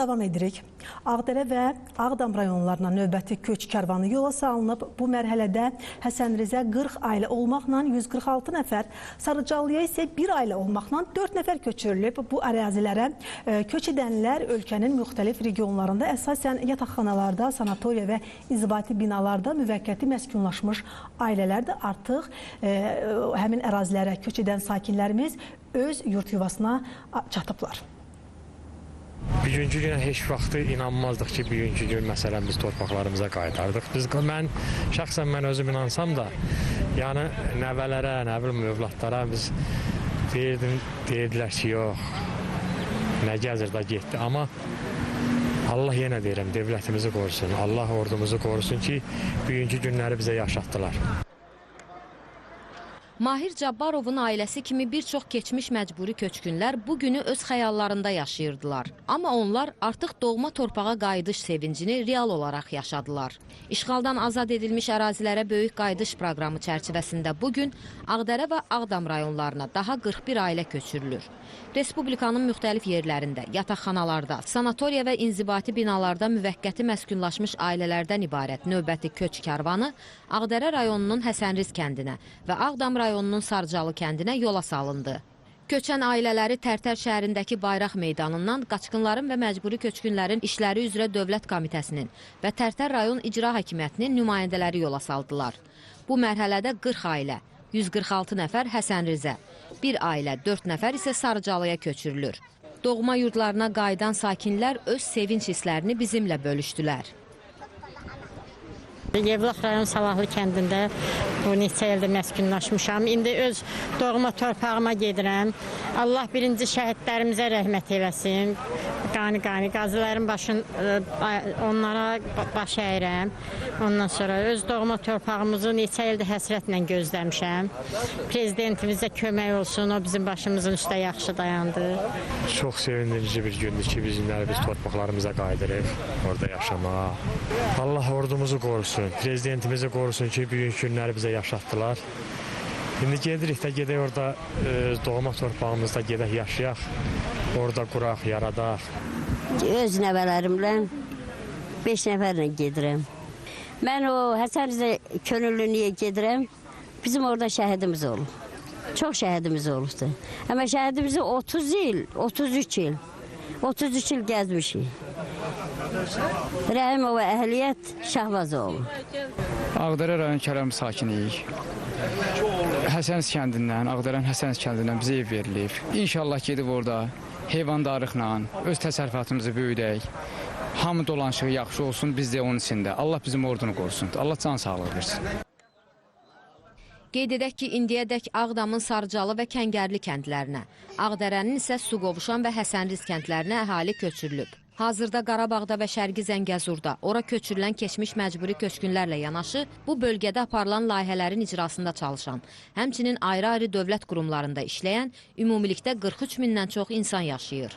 Davam edirik. Ağdərə və Ağdam rayonlarına növbəti köç kərvanı yola salınıb. Bu mərhələdə Həsənrizə 40 ailə olmaqla 146 nəfər, Sarıcalıya isə 1 ailə olmaqla 4 nəfər köçürülüb. Bu ərazilərə köç edənlər ölkənin müxtəlif regionlarında əsasən yataqxanalarda, sanatoriya və inzibati binalarda müvəqqəti məskunlaşmış ailələrdir. Artıq həmin ərazilərə köç edən sakinlərimiz öz yurt yuvasına çatıblar. Bugünkü günə heç vaxtı inanmazdıq ki, bugünkü gün məsələn biz torpaqlarımıza qayıdardıq. Şəxsən mən özüm inansam da, yəni nəvələrə, nə bilim övladlara biz deyirdilər ki, yox, nə gəzir da getdi. Amma Allah yenə deyirəm, devlətimizi qorusun, Allah ordumuzu qorusun ki, bugünkü günləri bizə yaşatdılar. Mahir Cabbarovun ailəsi kimi bir çox keçmiş məcburi köçkünlər bu günü öz xəyallarında yaşayırdılar. Amma onlar artıq doğma torpağa qayıdış sevincini real olaraq yaşadılar. İşğaldan azad edilmiş ərazilərə böyük qayıdış proqramı çərçivəsində bugün Ağdərə və Ağdam rayonlarına daha 41 ailə köçürülür. Respublikanın müxtəlif yerlərində, yataqxanalarda, sanatoriya və inzibati binalarda müvəqqəti məskunlaşmış ailələrdən ibarət növbəti köç kərvanı Ağdərə rayonunun Həsənriz kəndinə və Ağdam rayonunun Sarıcalı kəndinə yola salındı. Köçən ailələri Tərtər şəhərindəki Bayraq meydanından qaçqınların və məcburi köçkünlərin işləri üzrə Dövlət Komitəsinin və Tərtər rayon icra hakimiyyətinin nümayəndələri yola saldılar. Bu mərhələdə 40 ailə, 146 nəfər Həsənrizə, 1 ailə, 4 nəfər isə Sarıcalıya köçürülür. Doğma yurdlarına qayıdan sakinlər öz sevinç hisslərini bizimlə bölüşdülər. Yevlax rayon Salahlı kəndində bu neçə ildə məskunlaşmışam. İndi öz doğma torpağıma gedirəm. Allah birinci şəhidlərimizə rəhmət eləsin. Qazilərin onlara baş əyirəm. Ondan sonra öz doğma torpağımızı neçə ildə həsrətlə gözləmişəm. Prezidentimizə kömək olsun, o bizim başımızın üstə yaxşı dayandı. Çox sevindirici bir gündür ki, biz torpaqlarımıza qayıdırıq, orada yaşamağa. Allah ordumuzu qorusun. Prezidentimizi qorusun ki, bugünkü günləri bizə yaşatdılar. İndi gedirik də, gedək orada doğma torpağımızda gedək yaşayaq, orada quraq, yaradaq. Öz nəvələrimlə 5 nəfərlə gedirəm. Mən o Həsənrizə könüllü niyə gedirəm? Bizim orada şəhidimiz olub. Çox şəhidimiz olubdur. Amma şəhidimizi 30 il, 33 il gəzmişik. Rəhimova Əhliyyət Şahbazoğlu. Ağdərə rayon Kərəm sakiniyik. Həsəniz kəndindən, Ağdərənin Həsəniz kəndindən bizə ev verilib. İnşallah gedib orada heyvandarlıqla öz təsərrüfatımızı böyüdək. Hamı dolanışığı yaxşı olsun, biz də onun içində. Allah bizim ordunu qorusun. Allah can sağlığı versin. Qeyd edək ki, indiyədək Ağdamın Sarıcalı və Kəngərli kəndlərinə, Ağdərənin isə Suqovuşan və Həsənriz kəndlərinə əhali köçürülüb. Hazırda Qarabağda və Şərqi Zəngəzurda ora köçürülən keçmiş məcburi köçkünlərlə yanaşı, bu bölgədə aparılan layihələrin icrasında çalışan, həmçinin ayrı-ayrı dövlət qurumlarında işləyən ümumilikdə 43 mindən çox insan yaşayır.